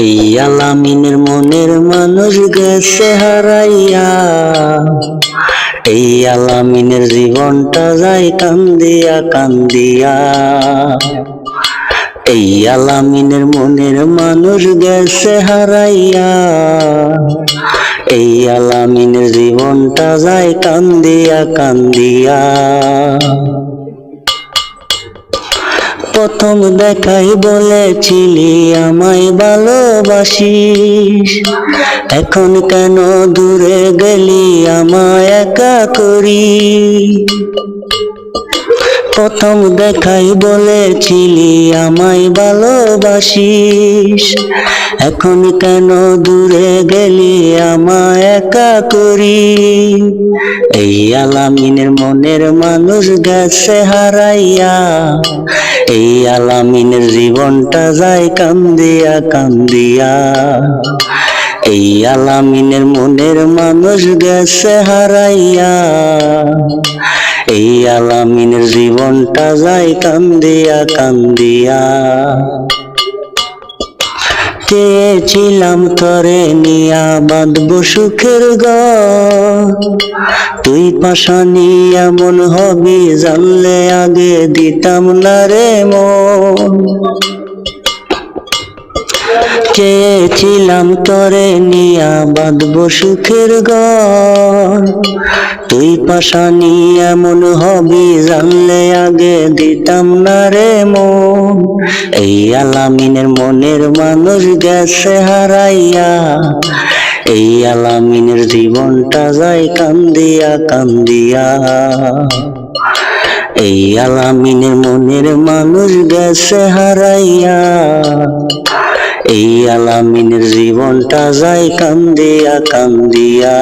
এই আলামিনের মনের মানুষ গেছে হারাইয়া, এই আলামিনের জীবনটা যায় কান্দিয়া কান্দিয়া। এই আলামিনের মনের মানুষ গেছে হারাইয়া, এই আলামিনের জীবনটা যায় কান্দিয়া কান্দিয়া। প্রথম দেখাই বলেছিলি আমায় ভালোবাসিস, এখন কেন দূরে গেলি আমায় একা করি। প্রথম দেখাই বলেছিলি আমায় ভালোবাসিস, এখন কেন দূরে গেলি আমায় একা করি। এই আলামিনের মনের মানুষ গেছে হারাইয়া, এই আলামিনের জীবনটা যায় কান্দিয়া কান্দিয়া। এই আলামিনের মনের মানুষ গেছে হারাইয়া, এই আলামিনের জীবনটা যায় কান্দিয়া কান্দিয়া। চেয়েছিলাম তরে নিয়া বাঁধবো সুখের ঘর, তুই পাশানি এমন হবি জানলে আগে দিতাম না রে মন। চেয়েছিলাম তরে নিয়া বাঁধবো সুখের ঘর, তুই পাশানি এমন হবি জানলে আগে দিতাম না রে মন। এই আলামিনের মনের মানুষ গেছে হারাইয়া, এই আলামিনের জীবনটা যায় কান্দিয়া কান্দিয়া। এই আলামিনের মনের মানুষ গেছে হারাইয়া, এই আলামিনের জীবনটা যায় কান্দিয়া কান্দিয়া।